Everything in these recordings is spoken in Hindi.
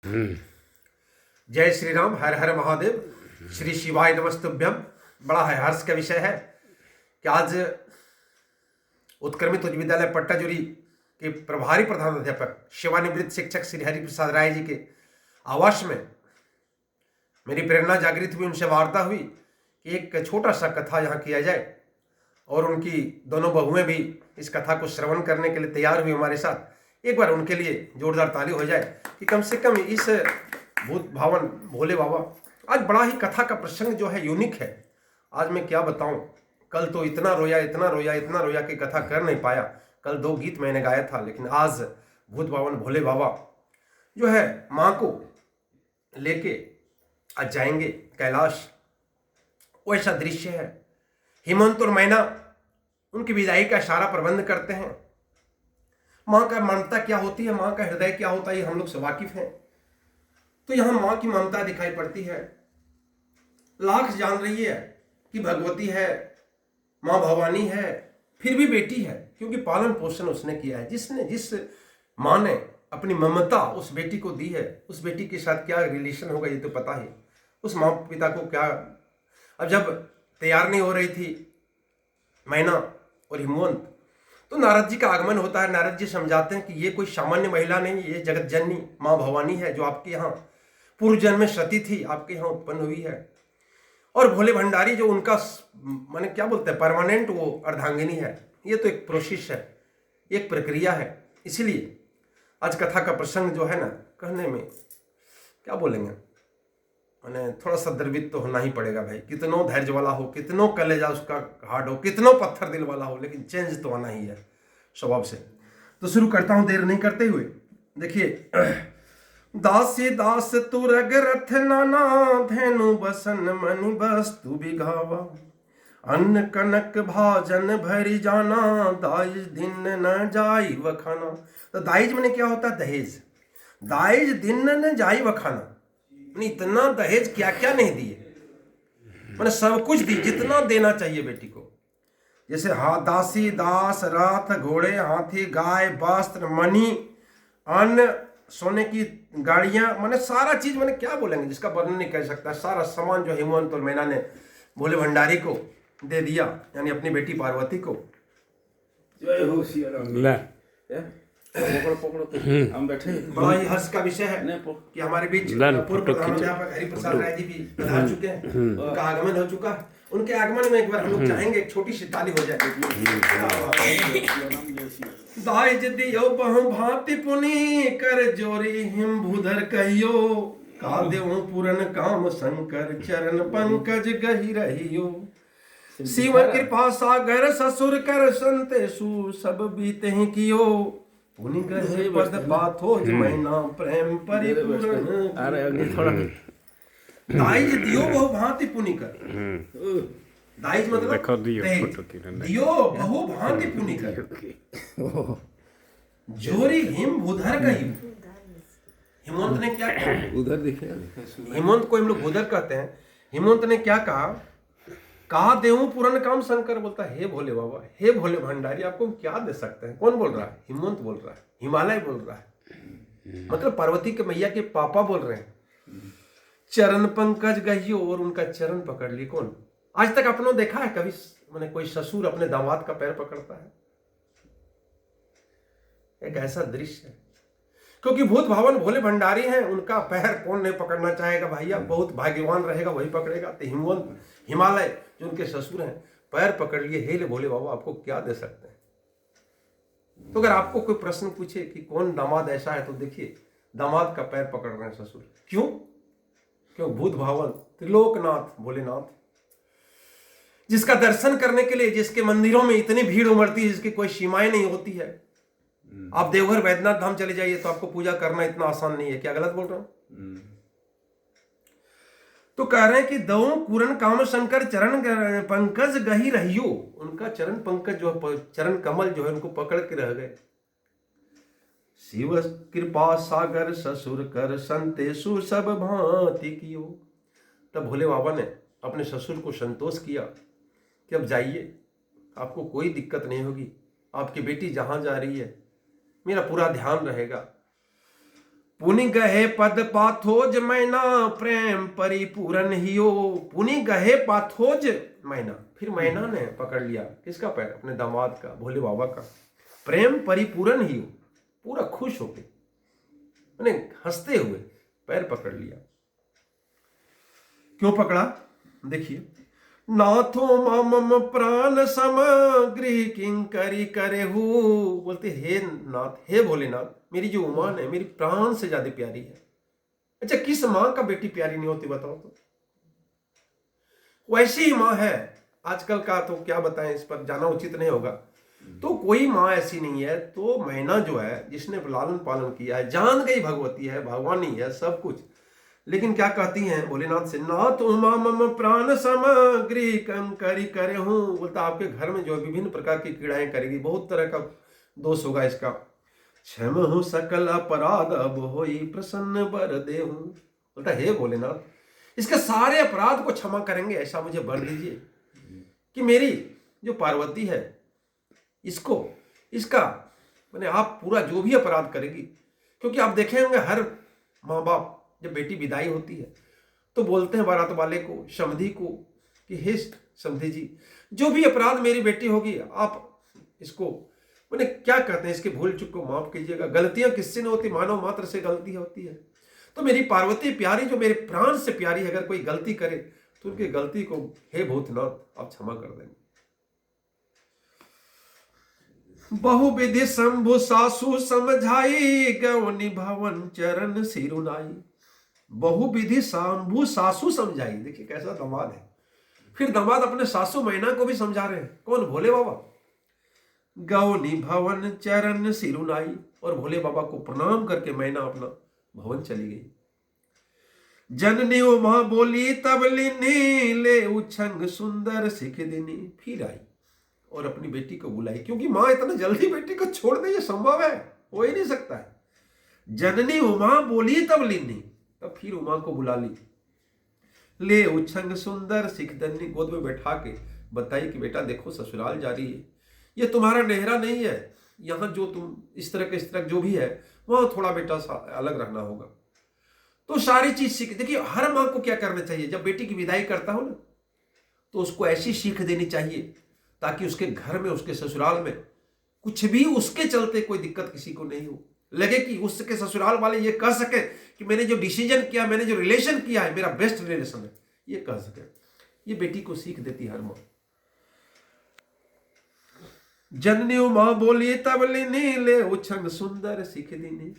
जय श्री राम, हर हर महादेव, श्री शिवाय नमस्तुभ्यम। बड़ा है हर्ष का विषय है कि आज उत्क्रमित उच्च विद्यालय पट्टाजुरी के प्रभारी प्रधानाध्यापक सेवानिवृत्त शिक्षक श्री हरिप्रसाद राय जी के आवास में मेरी प्रेरणा जागृत हुई, उनसे वार्ता हुई कि एक छोटा सा कथा यहाँ किया जाए, और उनकी दोनों बहुएं भी इस कथा को श्रवण करने के लिए तैयार हुई हमारे साथ। एक बार उनके लिए जोरदार ताली हो जाए कि कम से कम इस भूत भावन भोले बाबा, आज बड़ा ही कथा का प्रसंग जो है यूनिक है। आज मैं क्या बताऊं, कल तो इतना रोया कि कथा कर नहीं पाया। कल 2 गीत मैंने गाया था, लेकिन आज भूत भावन भोले बाबा जो है माँ को लेके आज जाएंगे कैलाश। वैसा दृश्य है। हेमंत और मैना उनकी विदाई का सारा प्रबंध करते हैं। माँ का ममता क्या होती है, माँ का हृदय क्या होता है, ये हम लोग से वाकिफ हैं। तो यहां माँ की ममता दिखाई पड़ती है। लाख जान रही है कि भगवती है, माँ भवानी है, फिर भी बेटी है, क्योंकि पालन पोषण उसने किया है। जिस माँ ने अपनी ममता उस बेटी को दी है, उस बेटी के साथ क्या रिलेशन होगा ये तो पता ही। उस माँ पिता को क्या। अब जब तैयार नहीं हो रही थी मैना और हिमवंत, तो नारद जी का आगमन होता है। नारद जी समझाते हैं कि ये कोई सामान्य महिला नहीं, ये जगत जननी माँ भवानी है, जो आपके यहाँ पूर्व जन्म में सती थी, आपके यहाँ उत्पन्न हुई है। और भोले भंडारी जो उनका माने क्या बोलते हैं, परमानेंट वो अर्धांगिनी है। ये तो एक प्रोसेस है, एक प्रक्रिया है। इसीलिए आज कथा का प्रसंग जो है ना, कहने में क्या बोलेंगे, मैंने थोड़ा सा द्रवित तो होना ही पड़ेगा भाई। कितनों धैर्य वाला हो, कितनों कलेजा उसका हार्ड हो, कितनों पत्थर दिल वाला हो, लेकिन चेंज तो आना ही है स्वभाव से। तो शुरू करता हूं देर नहीं करते हुए। देखिए, दासी दास तु रग रथ नाना, धेनु बसन मणि वस्तु बिघावा, अन्न कनक भाजन भरी जाना, दाइज दिन न जाई वखाना। तो दाइज मैंने क्या होता है, दहेज। दाइज दिन न जाई वखाना, इतना दहेज क्या क्या नहीं दिए, मैंने सब कुछ दी जितना देना चाहिए बेटी को। जैसे दासी दास रथ घोड़े हाथी गाय वस्त्र मणि अन्न सोने की गाड़ियां, मैंने सारा चीज, मैंने क्या बोलेंगे जिसका वर्णन नहीं कर सकता। सारा सामान जो हेमंत और मैना ने भोले भंडारी को दे दिया, यानी अपनी बेटी पार्वती को। जय हो सिया राम। पकड़ो तो हम बैठे। बड़ा ही हर्ष का विषय है कि हमारे बीच पूर्व प्रधानाध्यापक हरिप्रसाद राय जी भी पधार चुके हैं। उनका आगमन हो चुका है। उनके आगमन में एक बार हम लोग चाहेंगे एक छोटी सी ताली हो जाए। दाइज दियो बहु भांति पुनि, कर जोरी हिम भूधर कहियो, का देव पूरन काम शंकर, चरण पंकज गहि रहियो। शिव कृपा सागर ससुर कर, संतेषु सब बीते ही कियो, पुनि गहे पद पाथो मैना प्रेम परिपूर्ण। अरे थोड़ा दाइज दियो बहु भांति पुनि कर। दाइज मतलब दियो बहु भांति पुनि कर, जोरी हिम भूधर कही। हेमंत ने क्या कहा, उधर दिखे। हेमंत को हम लोग भूधर कहते हैं। हेमंत ने क्या कहा देहूं पूर्ण काम शंकर। बोलता है, हे भोले बाबा, हे भोले भंडारी, आपको हम क्या दे सकते हैं। कौन बोल रहा है, हेमंत बोल रहा है, हिमालय बोल रहा है, मतलब पार्वती के मैया के पापा बोल रहे हैं। चरण पंकज गहियो, और उनका चरण पकड़ ली। कौन आज तक आपने देखा है कभी, मैंने कोई ससुर अपने दामाद का पैर पकड़ता है? एक ऐसा दृश्य है, क्योंकि भूत भावन भोले भंडारी हैं, उनका पैर कौन नहीं पकड़ना चाहेगा भैया। बहुत भाग्यवान रहेगा वही पकड़ेगा। तो हिमवंत हिमालय जो उनके ससुर हैं, पैर पकड़ लिए, हे भोले बाबा आपको क्या दे सकते हैं। तो अगर आपको कोई प्रश्न पूछे कि कौन दामाद ऐसा है, तो देखिए दामाद का पैर पकड़ रहे हैं ससुर। क्यों भूत भावन त्रिलोकनाथ भोलेनाथ, जिसका दर्शन करने के लिए, जिसके मंदिरों में इतनी भीड़ उमड़ती है, जिसकी कोई सीमाएं नहीं होती है। आप देवघर वैद्यनाथ धाम चले जाइए तो आपको पूजा करना इतना आसान नहीं है। क्या गलत बोल रहा हूं? तो कह रहे हैं कि दो पूरन काम शंकर, चरण पंकज गही रहियो। उनका चरण पंकज जो है, चरण कमल जो है, उनको पकड़ के रह गए। शिव कृपा सागर ससुर कर, संतेषु सब भांति कियो। तब भोले बाबा ने अपने ससुर को संतोष किया कि अब जाइए, आपको कोई दिक्कत नहीं होगी, आपकी बेटी जहां जा रही है मेरा पूरा ध्यान रहेगा। पुनि गहे पद पाथोज मैना प्रेम परिपूरन हियो। पुनि गहे पाथोज मैना, फिर मैना ने पकड़ लिया किसका पैर? अपने दामाद का, भोले बाबा का। प्रेम परिपूरन हियो, पूरा खुश होके, मैंने हंसते हुए पैर पकड़ लिया। क्यों पकड़ा? देखिए, नाथो मम प्राण सम गृह किंकरी करे हु। बोलते हे नाथ, हे भोलेनाथ, मेरी जो उमा है मेरी प्राण से ज्यादा प्यारी है। अच्छा, किस मां का बेटी प्यारी नहीं होती बताओ तो? वैसी ही मां है। आजकल का तो क्या बताएं, इस पर जाना उचित नहीं होगा। तो कोई मां ऐसी नहीं है। तो मैना जो है, जिसने लालन पालन किया है, जान गई भगवती है, भगवानी है, सब कुछ। लेकिन क्या कहती हैं भोलेनाथ से? नाथ उमा मम प्राण समग्री कंकरी करे हूं। बोलता आपके घर में जो विभिन्न प्रकार की कीड़ाएं करेगी, बहुत तरह का दोष होगा इसका। क्षम हूं सकल अपराध अब होई प्रसन्न बर दे हूं। बोलता हे भोलेनाथ, इसके सारे अपराध को क्षमा करेंगे ऐसा मुझे वर दीजिए कि मेरी जो पार्वती है इसका मैंने आप पूरा जो भी अपराध करेगी। क्योंकि आप देखे होंगे हर माँ बाप जब बेटी विदाई होती है तो बोलते हैं बारात वाले को, समधी को, कि हे समधी जी, जो भी अपराध मेरी बेटी होगी आप इसको, मैंने क्या कहते हैं, इसके भूल चूक को माफ कीजिएगा। गलतियां किससे नहीं होती, मानव मात्र से गलती होती है। तो मेरी पार्वती प्यारी, जो मेरे प्राण से प्यारी है, अगर कोई गलती करे तो उनकी गलती को हे भूतनाथ आप क्षमा कर देंगे। बहुविधि शंभु सासु समझाई गवनि भवन चरण सिरुनाई। बहुविधि शंभु सासु समझाई। देखिए कैसा दामाद है। फिर दामाद अपने सासू मैना को भी समझा रहे हैं। कौन? भोले बाबा। गवनि भवन चरण सिरुनाई, और भोले बाबा को प्रणाम करके मैना अपना भवन चली गई। जननी उमा बोली तब लीनी ले उछंग सुंदर सिख दिनी। फिर आई और अपनी बेटी को बुलाई, क्योंकि मां इतना जल्दी बेटी को छोड़ दे ये संभव है? हो ही नहीं सकता है। जननी उमा बोली तब लीनी, तब फिर उमा को बुला ली। ले उछंग सुंदर सिख दनी, गोद में बैठा के बताई कि बेटा देखो ससुराल जा रही है, ये तुम्हारा नेहरा नहीं है। यहाँ जो तुम इस तरह जो भी है वहां थोड़ा बेटा अलग रहना होगा। तो सारी चीज सीख। देखिए हर मां को क्या करना चाहिए, जब बेटी की विदाई करता हो ना तो उसको ऐसी सीख देनी चाहिए ताकि उसके घर में, उसके ससुराल में कुछ भी उसके चलते कोई दिक्कत किसी को नहीं हो। लगे कि उसके ससुराल वाले ये कह सके कि मैंने जो डिसीजन किया, मैंने जो रिलेशन किया है, मेरा बेस्ट रिलेशन है, ये कह सके। ये बेटी को सीख देती हर मां। जननी मां बोली तब लीनी ले उछंग सुंदर सिख दीनी।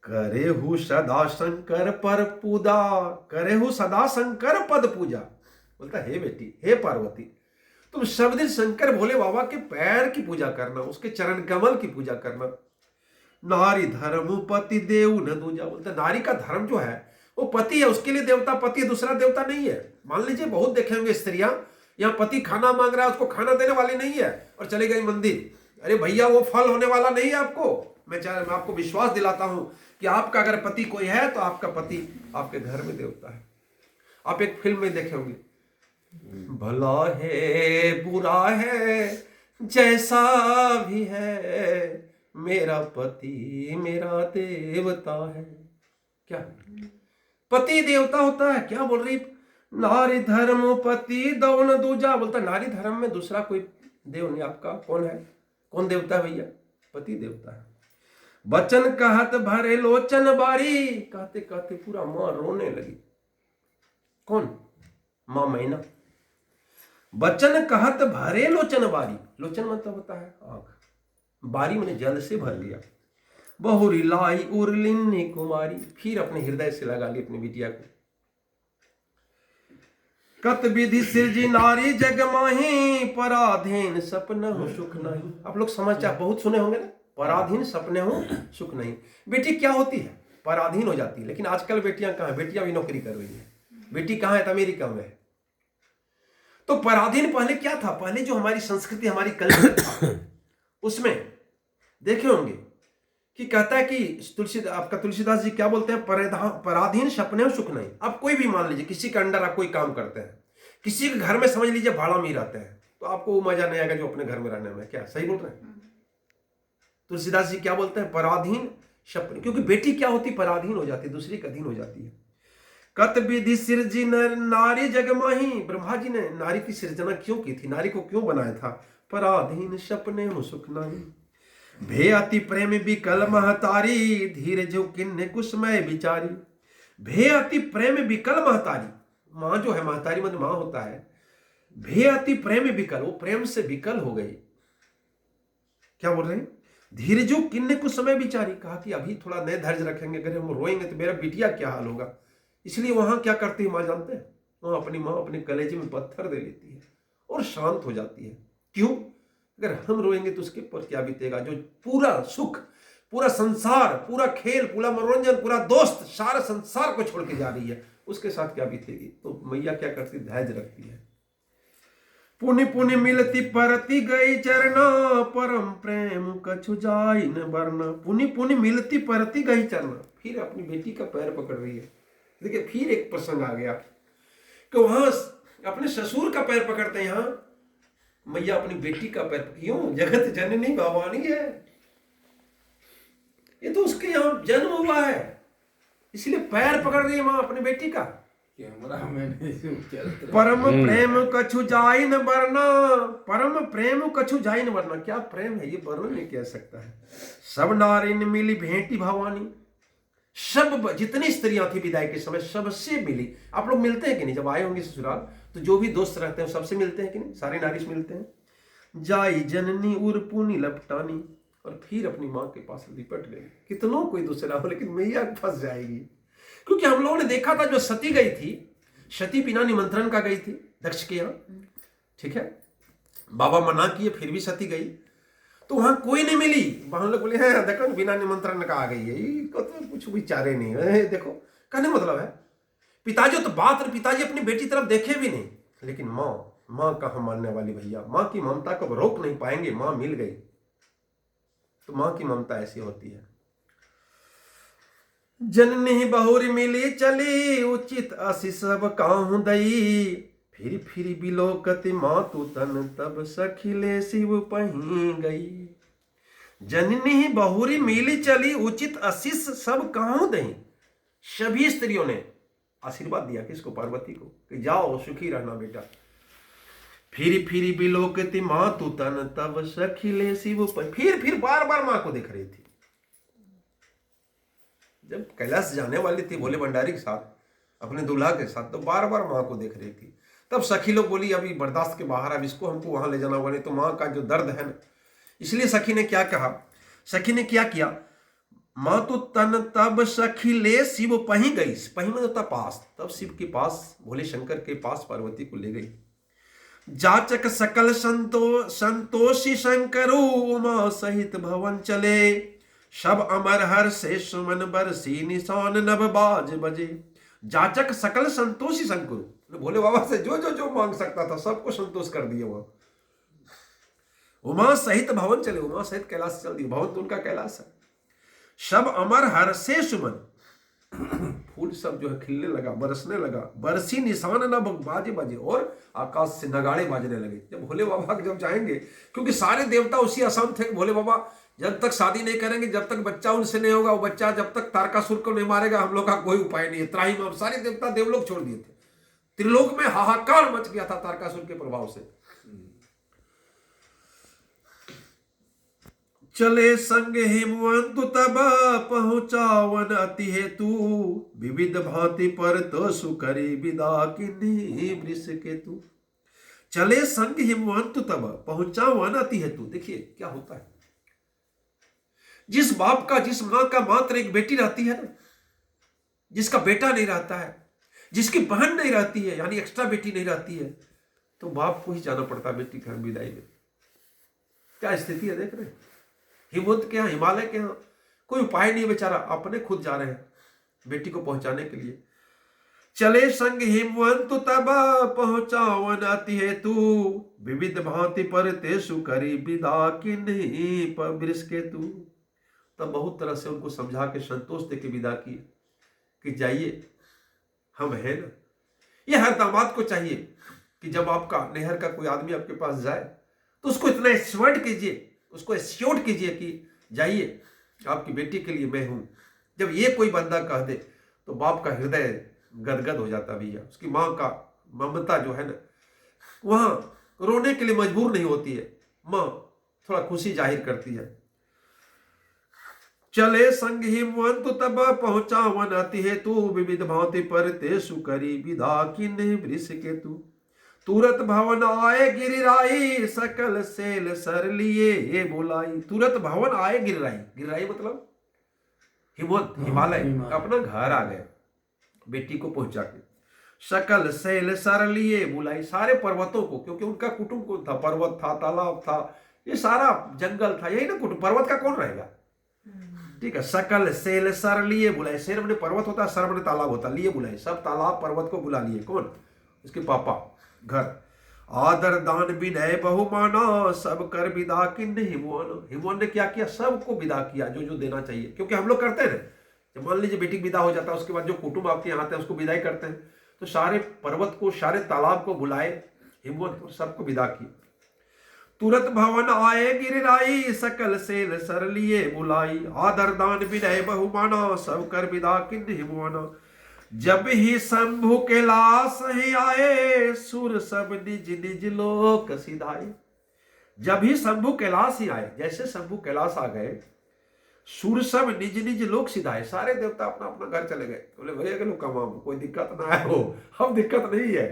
करे हु सदा शंकर पर पूजा, करे हु सदा शंकर पद पूजा। बोलता हे बेटी, हे पार्वती, तुम सब दिन शंकर भोले बाबा के पैर की पूजा करना, उसके चरण कमल की पूजा करना। नारी धर्म पति देव न दूजा। बोलता नारी का धर्म जो है वो पति है, उसके लिए देवता पति है, दूसरा देवता नहीं है। मान लीजिए बहुत देखे होंगे स्त्रियां, यहाँ पति खाना मांग रहा है, उसको खाना देने वाली नहीं है और चले गई मंदिर। अरे भैया वो फल होने वाला नहीं है आपको। मैं आपको विश्वास दिलाता हूं कि आपका अगर पति कोई है तो आपका पति आपके घर में देवता है। आप एक फिल्म में देखे होंगे, भला है बुरा है जैसा भी है, मेरा पति मेरा देवता है। क्या पति देवता होता है? क्या बोल रही? नारी धर्म पति दो न दूजा। बोलता नारी धर्म में दूसरा कोई देव नहीं। आपका कौन है? कौन देवता है भैया? पति देवता है। बचन कहत भरे लोचन बारी। कहते कहते पूरा मां रोने लगी। कौन? मां मैना। बचन कहत भरे लोचन बारी। लोचन मतलब होता है आंख, बारी मैंने जल से भर लिया। बहुरी लाई उर्लिनी कुमारी। फिर अपने हृदय से लगा ली अपनी बिटिया को। कत विधि सिरजी नारी जग माही, पराधीन सपना हो सुख नहीं। आप लोग समाचार बहुत सुने होंगे ना, पराधीन सपने हो सुख नहीं। बेटी क्या होती है? पराधीन हो जाती है। लेकिन आजकल बेटियां कहां है? बेटियां भी नौकरी कर रही है। बेटी कहां है? तो अमेरिका में है। तो पराधीन पहले क्या था? पहले जो हमारी संस्कृति, हमारी कल्चर था, उसमें देखे होंगे कि कहता है कि आपका तुलसीदास जी क्या बोलते हैं? पराधीन सपने हो सुख नहीं। अब कोई भी मान लीजिए किसी के अंडर आप कोई काम करते हैं, किसी के घर में समझ लीजिए भाड़ा में रहते हैं, तो आपको वो मजा नहीं आएगा जो अपने घर में रहने में। क्या सही बोल रहे हैं? तुलसीदास जी क्या बोलते हैं? पराधीन सपने, क्योंकि बेटी क्या होती, पराधीन हो जाती है, दूसरी का अधीन हो जाती है। कत विधि सिरजी नारी जग माही, ब्रह्मा जी ने नारी की सृजना क्यों की थी, नारी को क्यों बनाया था, पराधीन सपने हो सुख नाही, भे अति प्रेम विकल महतारी, धीरे जो किन्ने कुसमय विचारी। भे अति प्रेम विकल महतारी, मां जो है, महतारी मतलब मां होता है, भे अति प्रेम विकल, वो प्रेम से विकल हो गई। क्या बोल रहे हैं, धीरे जो किन्ने कुछ समय विचारी, कहा कि अभी थोड़ा नए धैर्य रखेंगे, अगर हम रोएंगे तो मेरा बिटिया क्या हाल होगा। इसलिए वहां क्या करती है मां, जानते हैं, वहां अपनी मां अपने कलेजे में पत्थर दे लेती है और शांत हो जाती है। क्यों, अगर हम रोएंगे तो उसके ऊपर क्या बीतेगा, जो पूरा सुख, पूरा संसार, पूरा खेल, पूरा मनोरंजन, पूरा दोस्त, सारा संसार को छोड़ के जा रही है, उसके साथ क्या बीतेगी। तो मैया क्या करती, धैर्य रखती है। पुनि पुनि मिलती परती गई चरना, परम प्रेम कछु जाई न बरना। पुनि पुनि मिलती परती गई चरना, फिर अपनी बेटी का पैर पकड़ रही है। देखिए फिर एक प्रसंग आ गया कि वहां अपने ससुर का पैर पकड़ते हैं, यहां मैया अपनी बेटी का पैर, क्यों, जगत जननी भवानी है, ये तो उसके यहां जन्म हुआ है, इसलिए पैर पकड़ रही है मां अपनी बेटी का। परम प्रेम कछु जाई न बरना, परम प्रेम कछु जाई न बरना, क्या प्रेम है ये वर्णन नहीं कह सकता है। सब नारी ने मिली भेंटी भवानी, सब जितनी स्त्रियां थी विदाई के समय सबसे मिली। आप लोग मिलते हैं कि नहीं, जब आए होंगे ससुराल तो जो भी दोस्त रहते हैं सबसे मिलते हैं कि नहीं, सारे नारी से मिलते हैं। जाई जननी उर पुनी लपटानी, और फिर अपनी मां के पास लिपट गई। कितनों कोई दूसरा हो, लेकिन मैया फंस जाएगी, क्योंकि हम लोगों ने देखा था जो सती गई थी, सती बिना निमंत्रण का गई थी दक्ष के यहाँ, ठीक है, बाबा मना किए फिर भी सती गई, तो वहां कोई नहीं मिली। वहां लोग बोले हैं देखो बिना निमंत्रण का आ गई है, इसको तो कुछ विचारे नहीं है। देखो कहने मतलब है, पिताजी तो बात, पिताजी अपनी बेटी तरफ देखे भी नहीं, लेकिन माँ कहाँ मानने वाली भैया, माँ की ममता को रोक नहीं पाएंगे। माँ मिल गई तो माँ की ममता ऐसी होती है। जननी बहुरी मिली चली, उचित असी सब काहू दई, फिर फिर बिलोकति मातु तन, तब सखिले शिव पही गई। जननी बहुरी मिली चली, उचित आशीष सब काहू दई, सभी स्त्रियों ने आशीर्वाद दिया किसको, पार्वती को, कि जाओ सुखी रहना बेटा। फिर बिलोकति मातु तन, तब सखिले शिव पही, फिर बार बार मां को देख रही थी। जब कैलाश जाने वाली थी भोले भंडारी के साथ, अपने दूल्हा के साथ, तो बार बार माँ को देख रही थी। तब सखी लोग बोली अभी बर्दाश्त के बाहर, अब इसको हमको वहां ले जाना होगा, तो माँ का जो दर्द है ना, इसलिए सखी ने क्या कहा, सखी ने क्या किया, माँ तो तन तब सखी ले शिव पही गई, पही में होता पास, तब शिव के पास, भोले शंकर के पास पार्वती को ले गई। जाचक सकल संतोषी शंकरो, उमा सहित भवन चले, सब अमर हर से सुमन बरसी, निशान नभ बाज बजे। जाचक सकल संतोषी शंकर, भोले बाबा से जो मांग सकता था सबको संतोष कर दिया वहां। उमा सहित भवन चले, उमा सहित कैलाश चल दिया, भवन तो उनका कैलाश है। सब अमर हर से सुमन, फूल सब जो है खिलने लगा, बरसने लगा, बरसी निशान नभ बाजे बजे, और आकाश से नगाड़े बाजने लगे। जब भोले बाबा जब जाएंगे, क्योंकि सारे देवता उसी असम थे, भोले बाबा जब तक शादी नहीं करेंगे, जब तक बच्चा उनसे नहीं होगा, वो बच्चा जब तक तारकासुर को नहीं मारेगा, हम लोग का कोई उपाय नहीं है। त्राही में सारे देवता देवलोक छोड़ दिए थे, त्रिलोक में हाहाकार मच गया था तारकासुर के प्रभाव से। चले संग हिमवंत तब पहुंचावन अति हेतु, विविध भांति पर तो सुकरी विदा किन्हीं वृष केतु। चले संग हिमवंत तब पहुंचावन अति हेतु। देखिए क्या होता है, जिस बाप का, जिस मां का मात्र एक बेटी रहती है ना, जिसका बेटा नहीं रहता है, जिसकी बहन नहीं रहती है, यानी एक्स्ट्रा बेटी नहीं रहती है, तो बाप को ही जाना पड़ता है बेटी घर विदाई में। क्या स्थिति है देख रहे हैं, हिमवंत के यहाँ, हिमालय के यहाँ कोई उपाय नहीं, बेचारा अपने खुद जा रहे हैं बेटी को पहुंचाने के लिए। चले संग हिमवंत तब पहुंचावन अति हेतु, विविध भांति पर ते सुकरी विदा किन्हीं वृष केतु। तब बहुत तरह से उनको समझा के संतोष दे के विदा किए कि जाइए, हम है ना। ये हर दामाद को चाहिए कि जब आपका नैहर का कोई आदमी आपके पास जाए तो उसको इतना एश्योर्ड कीजिए, उसको एश्योर्ड कीजिए कि जाइए, आपकी बेटी के लिए मैं हूं। जब ये कोई बंदा कह दे तो बाप का हृदय गदगद हो जाता भैया। उसकी माँ का ममता जो है ना, वहां रोने के लिए मजबूर नहीं होती है, माँ थोड़ा खुशी जाहिर करती है। चले संग हिमवंत तब पहुंचा वन अति हेतु, विविध भांति पर ते सुकरी विधा किन्ह वृष केतु। तुरत भवन आए गिरिराई, सकल सेल सर लिए बुलाई। तुरत भवन आए गिरिराई, गिरिराई मतलब हिमवंत, हिमालय, अपना घर आ गए बेटी को पहुंचा के। सकल सेल सर लिए बुलाई, सारे पर्वतों को, क्योंकि उनका कुटुंब कौन था, पर्वत था, तालाब था, ये सारा जंगल था, यही ना कुटुंब, पर्वत का कौन रहेगा, ठीक है। सकल सेल सर लिए बुलाए, शेर मैंने पर्वत होता है, सर मैंने तालाब होता, लिए बुलाए, सब तालाब पर्वत को बुला लिए। कौन? उसके पापा। घर आदर दान विनय बहुमाना, सब कर विदा किन्ह हिमवन। हिमवन ने क्या किया? सबको विदा किया, जो जो देना चाहिए, क्योंकि हम लोग करते हैं। जब मान लीजिए बेटी विदा हो जाता है, उसके बाद जो कुटुंब आपके यहाँ आते हैं उसको विदाई करते हैं, तो सारे पर्वत को, सारे तालाब को बुलाए हिमवंत और सबको विदा किए। तुरत भवन आए गिरिराई, सकल सेल सर लिए बुलाई। आदर दान विनय बहुमाना, सब कर विदा किन्ह हिमवाना। जब ही शंभु कैलाश ही आए, सुर सब निज निज लोक सिधाए। जब ही शंभु कैलाश ही आए, जैसे शंभु कैलाश आ गए, सुर सब निज निज लोक सिधाए, सारे देवता अपना अपना घर चले गए। बोले भैया के लोग कमाओ, कोई दिक्कत ना है, हो हम दिक्कत नहीं है।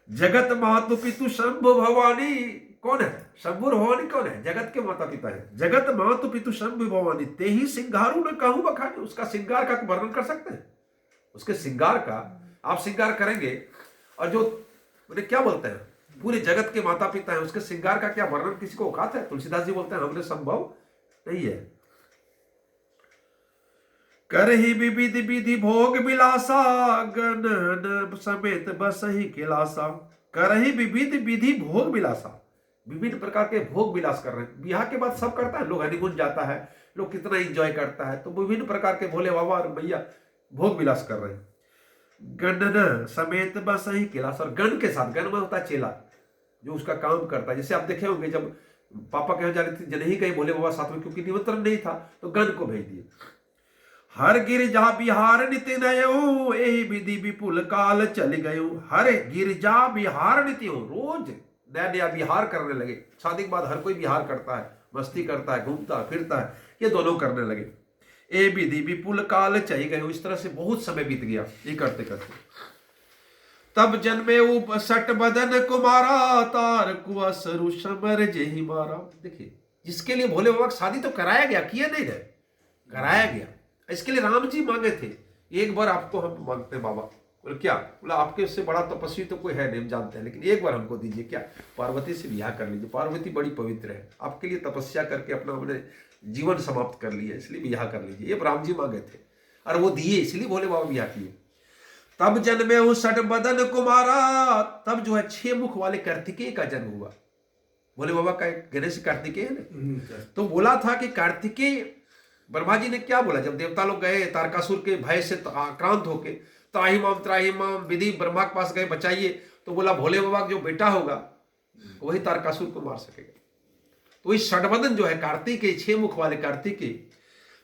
जगत मातु पितु शंभु भवानी, कौन है? शंभु भवानी कौन है? जगत के माता पिता है। जगत मातु पितु शंभु भवानी, ते ही सिंगारू न कहूं बखानी। उसका सिंगार का वर्णन कर सकते हैं? उसके सिंगार का आप सिंगार करेंगे, और जो बोले क्या बोलते हैं, पूरे जगत के माता पिता हैं, उसके सिंगार का क्या वर्णन किसी को औकात है? तुलसीदास जी बोलते हैं हमने संभव नहीं है। करहि विविध विधि भोग विलासा, गणन समेत बसहि कैलासा। करहि विविध विधि भोग विलासा, विभिन्न प्रकार के भोग विलास कर रहे हैं। ब्याह के बाद सब करता है, लोग हनीमून जाता है, लोग कितना एंजॉय करता है, तो विभिन्न प्रकार के भोले बाबा और भैया भोग विलास कर रहे हैं। गणन समेत बसहि कैलासा, और गण के साथ, गण में होता है चेला जो उसका काम करता है। जैसे आप देखे होंगे जब पापा कहीं जा रहे थे, जनही कहीं भोले बाबा साथ में, क्योंकि निमंत्रण नहीं था, तो गण को भेज दिए। हर गिरजा बिहार निति नयो, एहि विधि विपुल काल चल गयो। हर गिरजा बिहार निति, रोज नया नया बिहार करने लगे। शादी के बाद हर कोई बिहार करता है, मस्ती करता है, घूमता फिरता है, ये दोनों करने लगे। ए विधि विपुल काल चल गयो, इस तरह से बहुत समय बीत गया ये करते करते। तब जन्मे सट बदन कुमारा, तार कुअसरु समर जेहि मारा। देखिए, जिसके लिए भोले बाबा की शादी तो कराया गया, किए नहीं रहे, कराया गया। इसके लिए राम जी मांगे थे, एक बार आपको हम मांगते हैं बाबा। बोले क्या? बोला आपके उससे बड़ा तपस्वी तो कोई है नहीं, हम जानते हैं, लेकिन एक बार हमको दीजिए। क्या? पार्वती से ब्याह कर लीजिए, पार्वती बड़ी पवित्र है, आपके लिए तपस्या करके अपना हमने जीवन समाप्त कर लिया, इसलिए ब्याह कर लीजिए। ये राम जी मांगे थे और वो दिए, इसलिए भोले बाबा ब्याह किए। तब जन्मे हूं सट बदन कुमारा, तब जो है 6 मुख वाले कार्तिकेय का जन्म हुआ। भोले बाबा का गणेश कार्तिकेय है ना, तो बोला था कि कार्तिकेय, ब्रह्मा जी ने क्या बोला जब देवता लोग गए तारकासुर के भय से आक्रांत होके, त्राही माम विधि ब्रह्मा के पास गए बचाइए, तो बोला भोले बाबा का जो बेटा होगा वही तारकासुर को मार सकेगा। तो इस षडबदन जो है कार्तिकेय, 6 मुख वाले कार्तिकेय।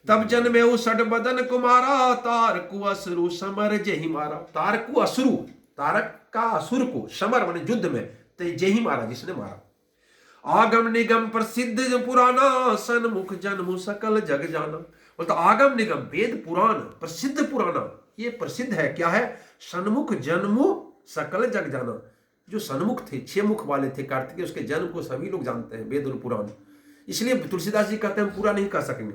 तब जन्मे हूं षडबदन कुमारा, तारकु असुरु समर जेहि मारा। तारकु असुरु, तारक का असुर को, समर माने युद्ध में, तो जेहि मारा, जिसने मारा। आगम निगम प्रसिद्ध पुराना, सन्मुख जन्मु सकल जग जाना। बोलता आगम निगम, वेद पुराण, प्रसिद्ध पुराना, ये प्रसिद्ध है। क्या है? सन्मुख जन्मु सकल जग जाना। जो सन्मुख थे, 6 मुख वाले थे कार्तिकेय, उसके जन्म को सभी लोग जानते हैं, वेद और पुराण। इसलिए तुलसीदास जी कहते हैं हम पूरा नहीं कर सकेंगे।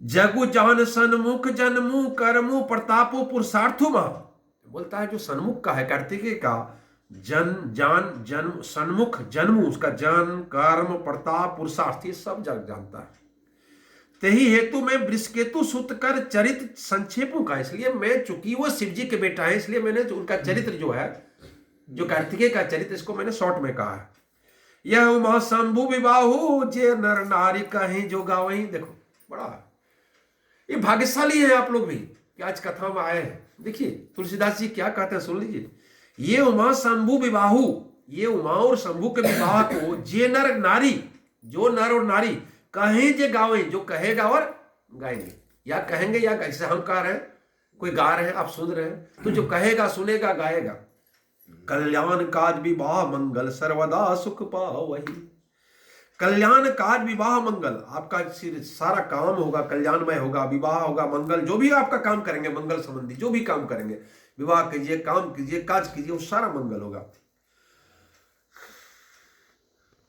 जगु जान सन्मुख जन्मु, कर्मु प्रतापो पुरुषार्थु महा। बोलता है जो सन्मुख का है कार्तिकेय का, जन्म सन्मुख जन्म, उसका जन्म कर्म प्रताप पुरुषार्थ ये सब जग जानता है। तेही हेतु में वृषकेतु सुत कर चरित संक्षेपों का, इसलिए मैं, चूंकि वो शिव जी के बेटा है, इसलिए मैंने उनका चरित्र जो है, जो कार्तिकेय का चरित्र, इसको मैंने शॉर्ट में कहा है। यह उमा शंभु विवाहु, जे नर नारी कहीं जो गावहीं। देखो बड़ा ये भाग्यशाली है आप लोग भी कि आज कथा में आए हैं। देखिए तुलसीदास जी क्या कहते हैं, सुन लीजिए। ये उमा शंभु विवाहु, ये उमा और शंभु के विवाह को जे नर नारी, जो नर और नारी कहें जे गावे, जो कहेगा और गाएंगे, या कहेंगे या ऐसे हम कह रहे हैं, कोई गा रहे हैं, आप सुन रहे हैं, तो जो कहेगा सुनेगा गाएगा। कल्याण काज विवाह मंगल सर्वदा सुख पावहि। कल्याण काज विवाह मंगल, आपका सारा काम होगा कल्याणमय होगा, विवाह होगा, मंगल, जो भी आपका काम करेंगे मंगल संबंधी जो भी काम करेंगे, विवाह कीजिए, काम कीजिए, काज कीजिए, वो सारा मंगल होगा।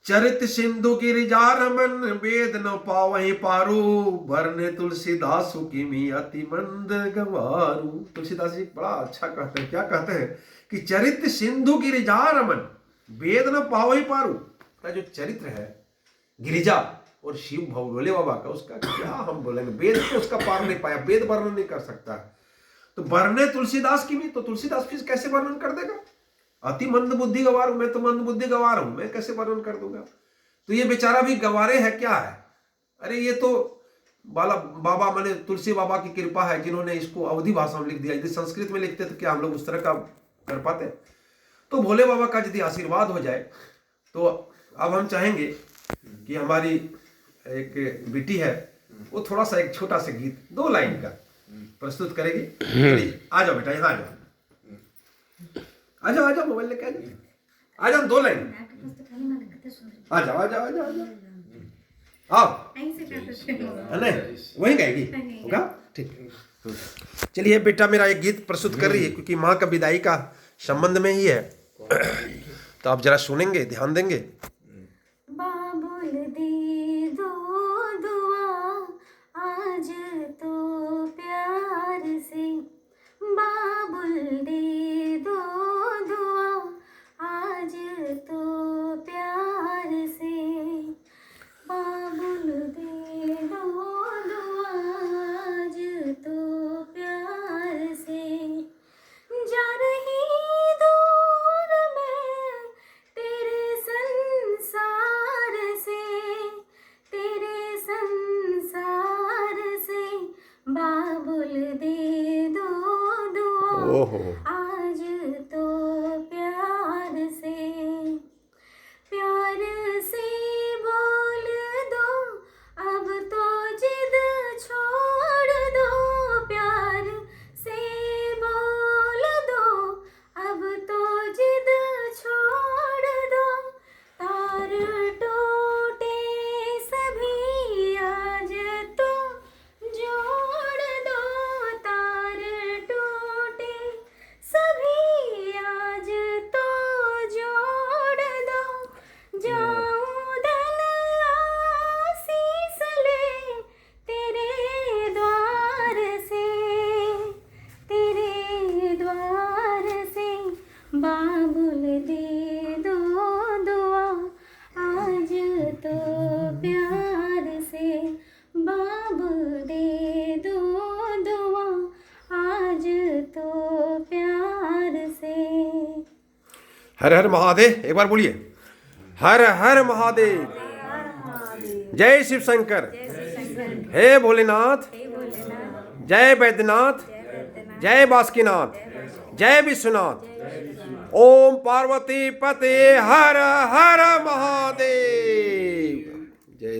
चरित सिंधु गिरिजा रमन वेद न पावहि पारू, वरने तुलसीदास की अति मंद गवारू। तुलसीदास जी बड़ा अच्छा कहते हैं, क्या कहते हैं कि चरित सिंधु गिरिजा रमन वेद न पावहि पारू, का जो चरित्र है गिरिजा और शिव भोले बाबा का, उसका क्या हम बोलेंगे, वेद तो उसका पार नहीं पाया, वेद वर्णन नहीं कर सकता। तो वरने तुलसीदास की भी, तो तुलसीदास भी कैसे वर्णन कर देगा, अति मंद बुद्धि गवार हूं, मैं तो मंद बुद्धि गवार हूं, मैं कैसे वर्णन कर दूंगा। तो ये बेचारा भी गवारे है, क्या है, अरे ये तो बाबा माने तुलसी बाबा की कृपा है जिन्होंने इसको अवधी भाषा में लिख दिया। यदि संस्कृत में लिखते तो क्या हम लोग उस तरह का कर पाते। तो भोले बाबा का यदि आशीर्वाद हो जाए, तो अब हम चाहेंगे कि हमारी एक बेटी है, वो थोड़ा सा एक छोटा सा गीत 2 लाइन का प्रस्तुत करेगी। आ जाओ बेटा, यहाँ आ जाओ, आ जाओ, आ जाओ, मोबाइल लेके आ जाओ, आ जाओ, 2 लाइन, आ जाओ, आ जाओ, आ जाओ, आ जाओ, आओ, नहीं वही गाएगी, होगा ठीक। चलिए बेटा मेरा एक गीत प्रस्तुत कर रही है, क्योंकि माँ का विदाई का संबंध में ही है, तो आप जरा सुनेंगे, ध्यान देंगे। बाबुल दे दो दुआ आज तो प्यार से, बाबुल दे दो दुआ आज तो प्यार से, बाबुल दे दो दुआ आज तो प्यार से, जा रही दूर मैं तेरे संसार से, तेरे संसार से, बाबुल दे दो दुआ आज तो प्यार से, प्यार से बोल दो अब तो जिद छोड़ दो, प्यार से बोल दो अब तो जिद छोड़ दो, तार टूटे सभी आज तो जोड़ दो, तार टूटे सभी आज तो जोड़ दो, जाऊं धन आशीष ले तेरे द्वार से, तेरे द्वार से, बाबुल दे दो दुआ आज तो प्यार से, बाबुल दे दो दुआ आज तो प्यार से। हर हर महादेव, एक बार बोलिए, हर हर महादेव, जय शिव शंकर, हे भोलेनाथ, जय बैद्यनाथ, जय बासुकीनाथ, जय विश्वनाथ, ओम पार्वती पते हर हर महादेव। जय